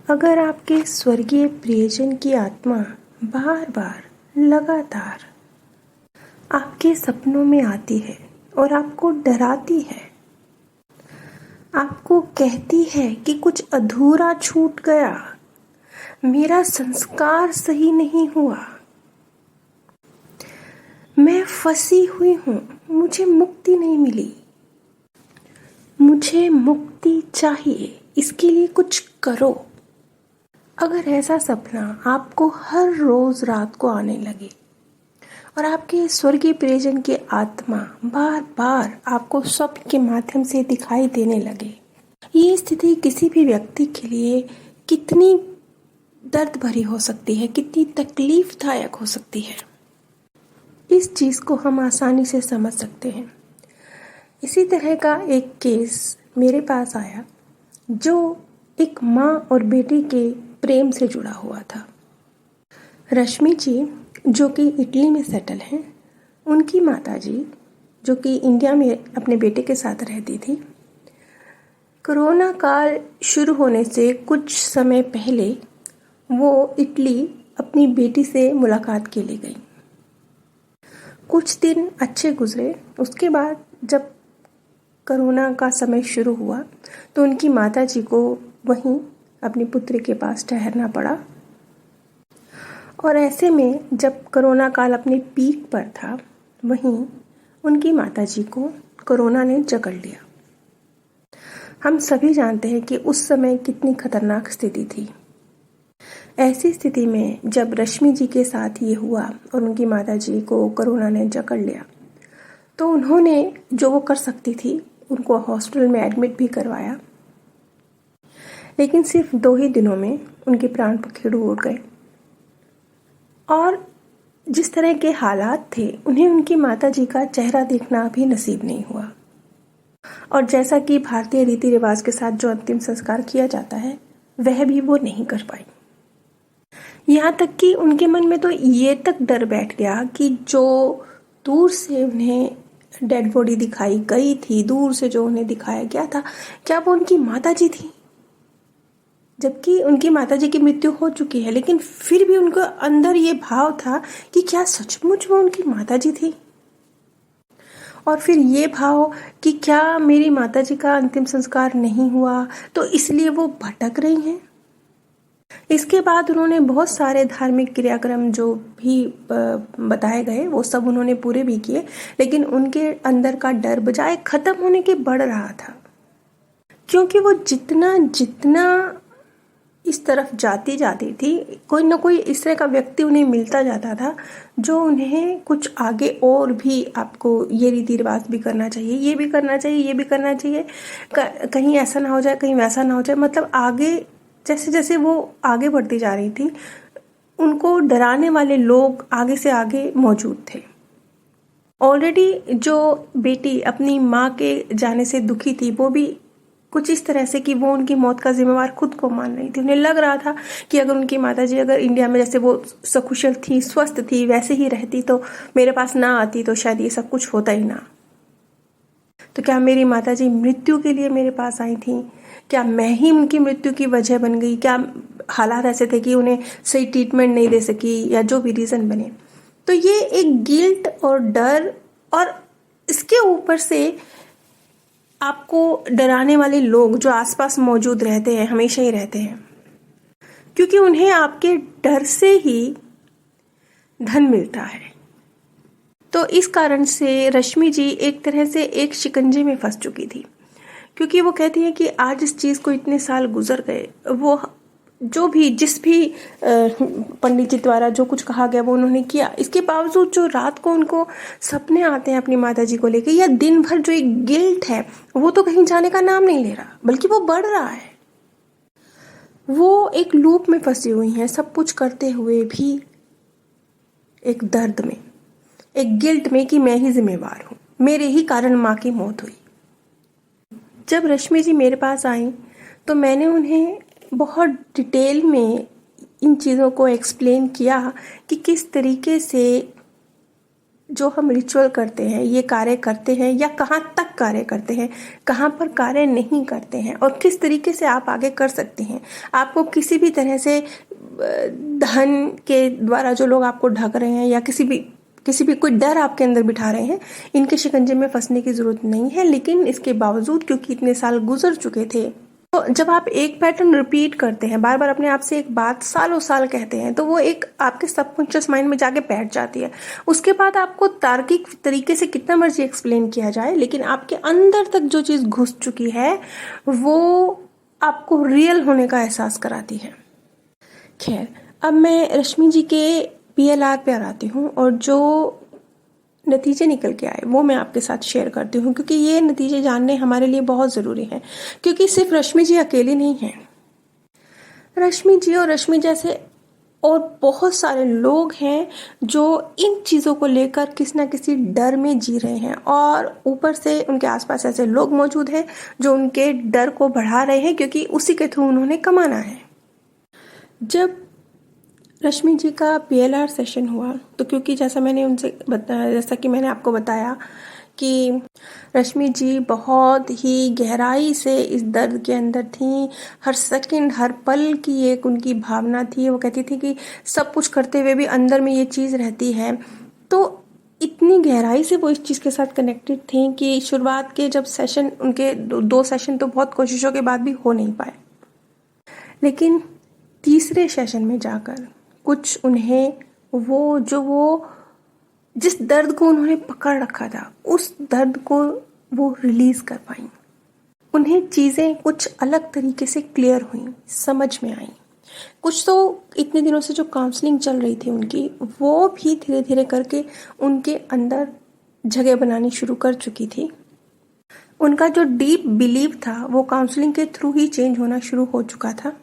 अगर आपके स्वर्गीय प्रियजन की आत्मा बार बार लगातार आपके सपनों में आती है और आपको डराती है, आपको कहती है कि कुछ अधूरा छूट गया, मेरा संस्कार सही नहीं हुआ, मैं फंसी हुई हूँ, मुझे मुक्ति नहीं मिली, मुझे मुक्ति चाहिए, इसके लिए कुछ करो। अगर ऐसा सपना आपको हर रोज रात को आने लगे और आपके स्वर्गीय प्रियजन की आत्मा बार बार आपको स्वप्न के माध्यम से दिखाई देने लगे, ये स्थिति किसी भी व्यक्ति के लिए कितनी दर्द भरी हो सकती है, कितनी तकलीफदायक हो सकती है, इस चीज़ को हम आसानी से समझ सकते हैं। इसी तरह का एक केस मेरे पास आया जो एक माँ और बेटी के प्रेम से जुड़ा हुआ था। रश्मि जी जो कि इटली में सेटल हैं, उनकी माताजी जो कि इंडिया में अपने बेटे के साथ रहती थी, कोरोना काल शुरू होने से कुछ समय पहले वो इटली अपनी बेटी से मुलाकात के लिए गई। कुछ दिन अच्छे गुजरे, उसके बाद जब कोरोना का समय शुरू हुआ तो उनकी माताजी को वहीं अपनी पुत्री के पास ठहरना पड़ा। और ऐसे में जब कोरोना काल अपने पीक पर था, वहीं उनकी माताजी को कोरोना ने जकड़ लिया। हम सभी जानते हैं कि उस समय कितनी खतरनाक स्थिति थी। ऐसी स्थिति में जब रश्मि जी के साथ ये हुआ और उनकी माताजी को कोरोना ने जकड़ लिया, तो उन्होंने जो वो कर सकती थी, उनको हॉस्पिटल में एडमिट भी करवाया, लेकिन सिर्फ 2 ही दिनों में उनके प्राण पखेरु उड़ गए। और जिस तरह के हालात थे, उन्हें उनकी माताजी का चेहरा देखना भी नसीब नहीं हुआ। और जैसा कि भारतीय रीति रिवाज के साथ जो अंतिम संस्कार किया जाता है, वह भी वो नहीं कर पाई। यहाँ तक कि उनके मन में तो ये तक डर बैठ गया कि जो दूर से उन्हें डेड बॉडी दिखाई गई थी, दूर से जो उन्हें दिखाया गया था, क्या वो उनकी माताजी थी? जबकि उनकी माताजी की मृत्यु हो चुकी है, लेकिन फिर भी उनको अंदर ये भाव था कि क्या सचमुच वो उनकी माताजी थी? और फिर ये भाव कि क्या मेरी माताजी का अंतिम संस्कार नहीं हुआ तो इसलिए वो भटक रही हैं। इसके बाद उन्होंने बहुत सारे धार्मिक क्रियाक्रम जो भी बताए गए, वो सब उन्होंने पूरे भी किए, लेकिन उनके अंदर का डर बजाय खत्म होने के बढ़ रहा था, क्योंकि वो जितना जितना इस तरफ जाती थी, कोई ना कोई इस तरह का व्यक्ति उन्हें मिलता जाता था जो उन्हें कुछ आगे और भी, आपको ये रीति रिवाज भी करना चाहिए, ये भी करना चाहिए, ये भी करना चाहिए, कहीं ऐसा ना हो जाए, कहीं वैसा ना हो जाए। मतलब आगे जैसे जैसे वो आगे बढ़ती जा रही थी, उनको डराने वाले लोग आगे से आगे मौजूद थे। ऑलरेडी जो बेटी अपनी माँ के जाने से दुखी थी, वो भी कुछ इस तरह से कि वो उनकी मौत का जिम्मेवार खुद को मान रही थी। उन्हें लग रहा था कि अगर उनकी माताजी अगर इंडिया में जैसे वो सकुशल थी, स्वस्थ थी, वैसे ही रहती, तो मेरे पास ना आती, तो शायद ये सब कुछ होता ही ना। तो क्या मेरी माताजी मृत्यु के लिए मेरे पास आई थी? क्या मैं ही उनकी मृत्यु की वजह बन गई? क्या हालात ऐसे थे कि उन्हें सही ट्रीटमेंट नहीं दे सकी, या जो भी रीज़न बने? तो ये एक गिल्ट और डर, और इसके ऊपर से आपको डराने वाले लोग जो आसपास मौजूद रहते हैं, हमेशा ही रहते हैं, क्योंकि उन्हें आपके डर से ही धन मिलता है। तो इस कारण से रश्मि जी एक तरह से एक शिकंजे में फंस चुकी थी, क्योंकि वो कहती है कि आज इस चीज़ को इतने साल गुजर गए, वो जो भी जिस भी पंडित जी द्वारा जो कुछ कहा गया वो उन्होंने किया, इसके बावजूद जो रात को उनको सपने आते हैं अपनी माताजी को लेकर, या दिन भर जो एक गिल्ट है, वो तो कहीं जाने का नाम नहीं ले रहा, बल्कि वो बढ़ रहा है। वो एक लूप में फंसी हुई हैं, सब कुछ करते हुए भी एक दर्द में, एक गिल्ट में कि मैं ही जिम्मेवार हूँ, मेरे ही कारण माँ की मौत हुई। जब रश्मि जी मेरे पास आई तो मैंने उन्हें बहुत डिटेल में इन चीज़ों को एक्सप्लेन किया कि किस तरीके से जो हम रिचुअल करते हैं, ये कार्य करते हैं या कहाँ तक कार्य करते हैं, कहाँ पर कार्य नहीं करते हैं और किस तरीके से आप आगे कर सकते हैं। आपको किसी भी तरह से धन के द्वारा जो लोग आपको ठग रहे हैं या किसी भी कोई डर आपके अंदर बिठा रहे हैं, इनके शिकंजे में फंसने की ज़रूरत नहीं है। लेकिन इसके बावजूद क्योंकि इतने साल गुजर चुके थे, तो जब आप एक पैटर्न रिपीट करते हैं, बार बार अपने आप से एक बात सालों साल कहते हैं, तो वो एक आपके सबकॉन्शियस माइंड में जाके बैठ जाती है। उसके बाद आपको तार्किक तरीके से कितना मर्जी एक्सप्लेन किया जाए, लेकिन आपके अंदर तक जो चीज़ घुस चुकी है वो आपको रियल होने का एहसास कराती है। खैर, अब मैं रश्मि जी के PLR पे आती हूँ और जो नतीजे निकल के आए वो मैं आपके साथ शेयर करती हूँ, क्योंकि ये नतीजे जानने हमारे लिए बहुत ज़रूरी हैं। क्योंकि सिर्फ रश्मि जी अकेली नहीं हैं, रश्मि जी और रश्मि जैसे और बहुत सारे लोग हैं जो इन चीज़ों को लेकर किसी ना किसी डर में जी रहे हैं, और ऊपर से उनके आसपास ऐसे लोग मौजूद हैं जो उनके डर को बढ़ा रहे हैं, क्योंकि उसी के थ्रू उन्होंने कमाना है। जब रश्मि जी का PLR सेशन हुआ, तो क्योंकि जैसा कि मैंने आपको बताया कि रश्मि जी बहुत ही गहराई से इस दर्द के अंदर थी। हर सेकंड, हर पल की एक उनकी भावना थी। वो कहती थी कि सब कुछ करते हुए भी अंदर में ये चीज़ रहती है। तो इतनी गहराई से वो इस चीज़ के साथ कनेक्टेड थी कि शुरुआत के जब सेशन उनके 2 सेशन तो बहुत कोशिशों के बाद भी हो नहीं पाए, लेकिन तीसरे सेशन में जाकर कुछ उन्हें वो जिस दर्द को उन्होंने पकड़ रखा था, उस दर्द को वो रिलीज कर पाई। उन्हें चीज़ें कुछ अलग तरीके से क्लियर हुई, समझ में आई। कुछ तो इतने दिनों से जो काउंसलिंग चल रही थी उनकी, वो भी धीरे धीरे करके उनके अंदर जगह बनानी शुरू कर चुकी थी। उनका जो डीप बिलीव था वो काउंसलिंग के थ्रू ही चेंज होना शुरू हो चुका था।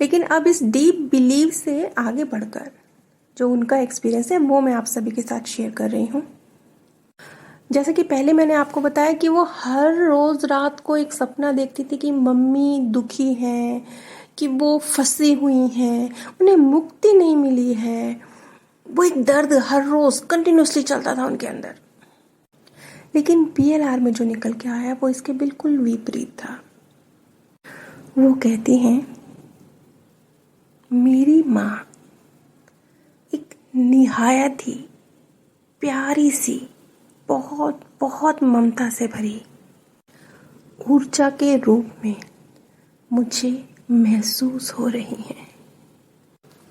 लेकिन अब इस डीप बिलीव से आगे बढ़कर जो उनका एक्सपीरियंस है वो मैं आप सभी के साथ शेयर कर रही हूँ। जैसे कि पहले मैंने आपको बताया कि वो हर रोज़ रात को एक सपना देखती थी कि मम्मी दुखी हैं, कि वो फंसी हुई हैं, उन्हें मुक्ति नहीं मिली है। वो एक दर्द हर रोज़ कंटिन्यूसली चलता था उनके अंदर। लेकिन PLR में जो निकल के आया वो इसके बिल्कुल विपरीत था। वो कहती हैं, मेरी माँ एक निहायत ही प्यारी सी, बहुत बहुत ममता से भरी ऊर्जा के रूप में मुझे महसूस हो रही हैं।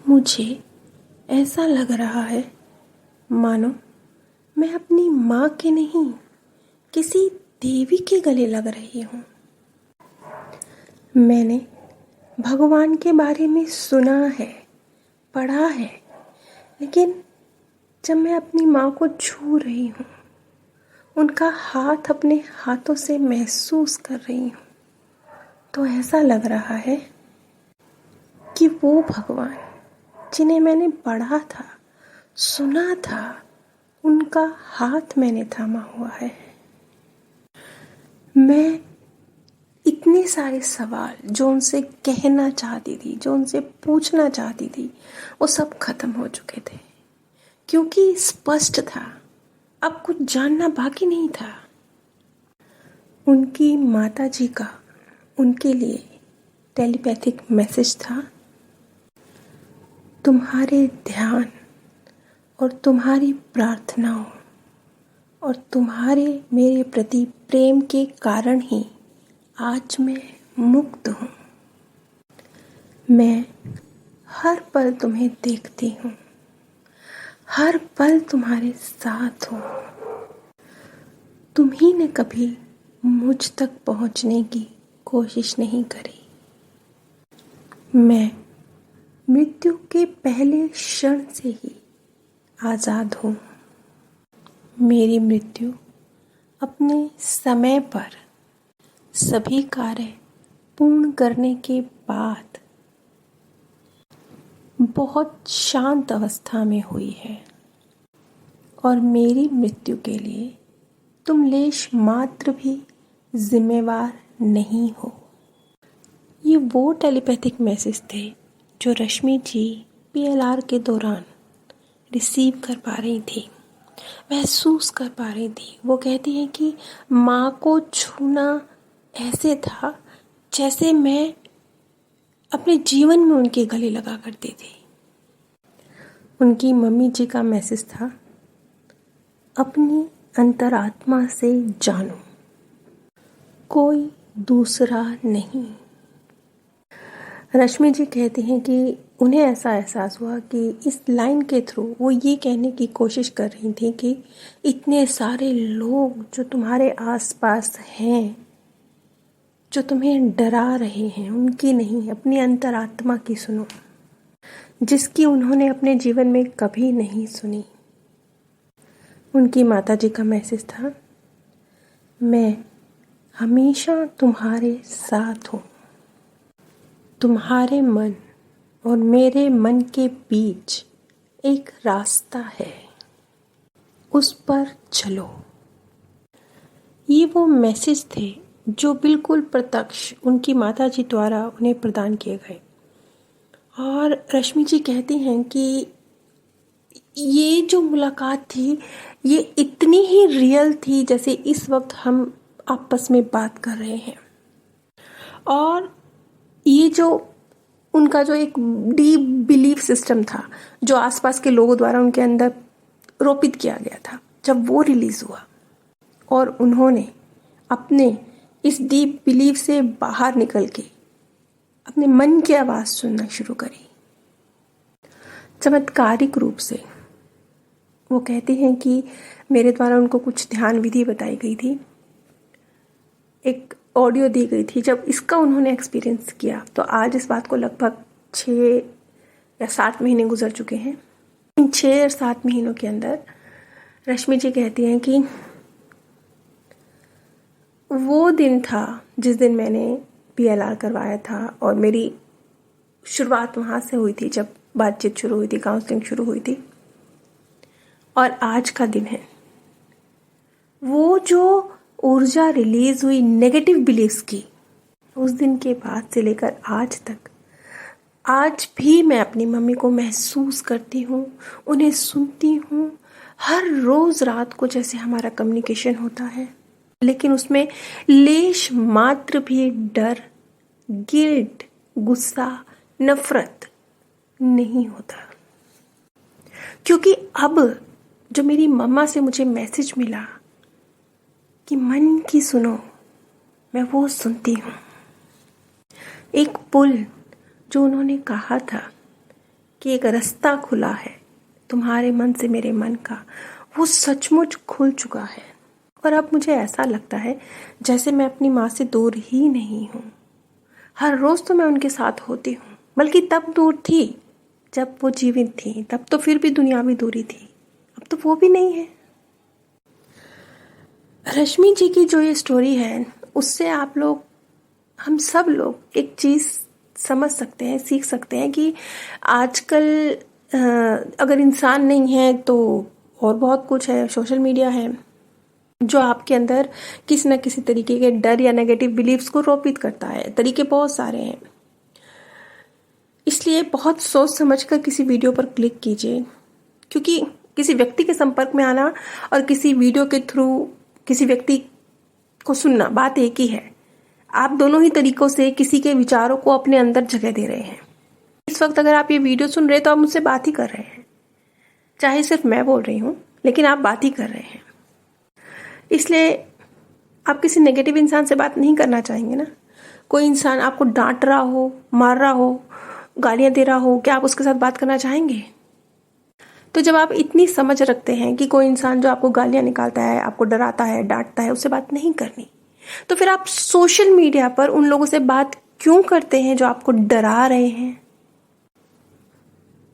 मुझे ऐसा लग रहा है मानो मैं अपनी माँ के नहीं, किसी देवी के गले लग रही हूँ। मैंने भगवान के बारे में सुना है, पढ़ा है, लेकिन जब मैं अपनी माँ को छू रही हूँ, उनका हाथ अपने हाथों से महसूस कर रही हूँ, तो ऐसा लग रहा है कि वो भगवान जिन्हें मैंने पढ़ा था, सुना था, उनका हाथ मैंने थामा हुआ है। मैं इतने सारे सवाल जो उनसे कहना चाहती थी, जो उनसे पूछना चाहती थी, वो सब खत्म हो चुके थे, क्योंकि स्पष्ट था, अब कुछ जानना बाकी नहीं था। उनकी माताजी का उनके लिए टेलीपैथिक मैसेज था, तुम्हारे ध्यान और तुम्हारी प्रार्थनाओं और तुम्हारे मेरे प्रति प्रेम के कारण ही आज मैं मुक्त हूँ। मैं हर पल तुम्हें देखती हूँ, हर पल तुम्हारे साथ हूँ। तुम्ही ने कभी मुझ तक पहुँचने की कोशिश नहीं करी। मैं मृत्यु के पहले क्षण से ही आज़ाद हूँ। मेरी मृत्यु अपने समय पर सभी कार्य पूर्ण करने के बाद बहुत शांत अवस्था में हुई है, और मेरी मृत्यु के लिए तुम लेश मात्र भी जिम्मेवार नहीं हो। ये वो टेलीपैथिक मैसेज थे जो रश्मि जी PLR के दौरान रिसीव कर पा रही थी। महसूस कर पा रही थी। वो कहती हैं कि माँ को छूना ऐसे था जैसे मैं अपने जीवन में उनके गले लगा करती थी। उनकी मम्मी जी का मैसेज था, अपनी अंतरात्मा से जानो, कोई दूसरा नहीं। रश्मि जी कहती हैं कि उन्हें ऐसा एहसास हुआ कि इस लाइन के थ्रू वो ये कहने की कोशिश कर रही थी कि इतने सारे लोग जो तुम्हारे आसपास हैं, जो तुम्हें डरा रहे हैं, उनकी नहीं, अपनी अंतरात्मा की सुनो, जिसकी उन्होंने अपने जीवन में कभी नहीं सुनी। उनकी माताजी का मैसेज था, मैं हमेशा तुम्हारे साथ हूँ। तुम्हारे मन और मेरे मन के बीच एक रास्ता है, उस पर चलो। ये वो मैसेज थे जो बिल्कुल प्रत्यक्ष उनकी माताजी द्वारा उन्हें प्रदान किए गए। और रश्मि जी कहती हैं कि ये जो मुलाकात थी ये इतनी ही रियल थी जैसे इस वक्त हम आपस में बात कर रहे हैं। और ये जो उनका जो एक डीप बिलीफ सिस्टम था जो आसपास के लोगों द्वारा उनके अंदर रोपित किया गया था, जब वो रिलीज हुआ और उन्होंने अपने इस डीप बिलीफ से बाहर निकल के अपने मन की आवाज़ सुनना शुरू करी, चमत्कारिक रूप से वो कहती हैं कि मेरे द्वारा उनको कुछ ध्यान विधि बताई गई थी, एक ऑडियो दी गई थी। जब इसका उन्होंने एक्सपीरियंस किया तो आज इस बात को लगभग 6 या 7 महीने गुजर चुके हैं। इन 6 और 7 महीनों के अंदर रश्मि जी कहती हैं कि वो दिन था जिस दिन मैंने PLR करवाया था और मेरी शुरुआत वहाँ से हुई थी, जब बातचीत शुरू हुई थी, काउंसलिंग शुरू हुई थी। और आज का दिन है, वो जो ऊर्जा रिलीज हुई नेगेटिव बिलीफ्स की, उस दिन के बाद से लेकर आज तक, आज भी मैं अपनी मम्मी को महसूस करती हूँ, उन्हें सुनती हूँ। हर रोज़ रात को जैसे हमारा कम्युनिकेशन होता है, लेकिन उसमें लेश मात्र भी डर, गिल्ट, गुस्सा, नफरत नहीं होता। क्योंकि अब जो मेरी मम्मा से मुझे मैसेज मिला कि मन की सुनो, मैं वो सुनती हूँ। एक पुल जो उन्होंने कहा था कि एक रास्ता खुला है तुम्हारे मन से मेरे मन का, वो सचमुच खुल चुका है। और अब मुझे ऐसा लगता है जैसे मैं अपनी माँ से दूर ही नहीं हूँ। हर रोज़ तो मैं उनके साथ होती हूँ, बल्कि तब दूर थी जब वो जीवित थी, तब तो फिर भी दुनियावी दूरी थी, अब तो वो भी नहीं है। रश्मि जी की जो ये स्टोरी है, उससे आप लोग, हम सब लोग एक चीज़ समझ सकते हैं, सीख सकते हैं कि आजकल अगर इंसान नहीं है तो और बहुत कुछ है। सोशल मीडिया है जो आपके अंदर किसी न किसी तरीके के डर या नेगेटिव बिलीव्स को रोपित करता है। तरीके बहुत सारे हैं, इसलिए बहुत सोच समझकर किसी वीडियो पर क्लिक कीजिए, क्योंकि किसी व्यक्ति के संपर्क में आना और किसी वीडियो के थ्रू किसी व्यक्ति को सुनना, बात एक ही है। आप दोनों ही तरीकों से किसी के विचारों को अपने अंदर जगह दे रहे हैं। इस वक्त अगर आप ये वीडियो सुन रहे हैं तो आप मुझसे बात ही कर रहे हैं, चाहे सिर्फ मैं बोल रही हूँ, लेकिन आप बात ही कर रहे हैं। इसलिए आप किसी नेगेटिव इंसान से बात नहीं करना चाहेंगे ना। कोई इंसान आपको डांट रहा हो, मार रहा हो, गालियां दे रहा हो, क्या आप उसके साथ बात करना चाहेंगे? तो जब आप इतनी समझ रखते हैं कि कोई इंसान जो आपको गालियां निकालता है, आपको डराता है, डांटता है, उससे बात नहीं करनी, तो फिर आप सोशल मीडिया पर उन लोगों से बात क्यों करते हैं जो आपको डरा रहे हैं?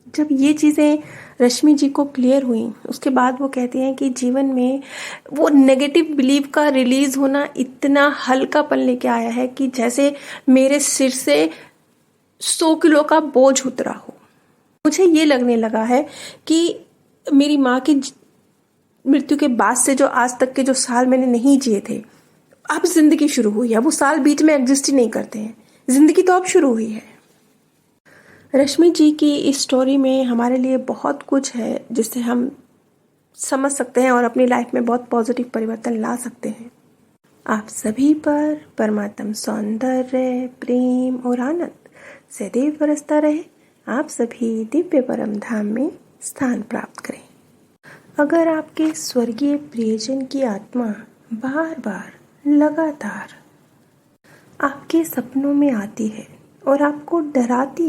जब ये चीज़ें रश्मि जी को क्लियर हुई, उसके बाद वो कहती हैं कि जीवन में वो नेगेटिव बिलीव का रिलीज होना इतना हल्कापन लेके आया है कि जैसे मेरे सिर से 100 किलो का बोझ उतरा हो। मुझे ये लगने लगा है कि मेरी माँ की मृत्यु के बाद से जो आज तक के जो साल मैंने नहीं जिए थे, अब जिंदगी शुरू हुई है। वो साल बीच में एग्जिस्ट ही नहीं करते हैं, जिंदगी तो अब शुरू हुई है। रश्मि जी की इस स्टोरी में हमारे लिए बहुत कुछ है जिससे हम समझ सकते हैं और अपनी लाइफ में बहुत पॉजिटिव परिवर्तन ला सकते हैं। आप सभी पर परमात्म सौंदर्य, प्रेम और आनंद सदैव बरसता रहे। आप सभी दिव्य परम धाम में स्थान प्राप्त करें। अगर आपके स्वर्गीय प्रियजन की आत्मा बार बार लगातार आपके सपनों में आती है और आपको डराती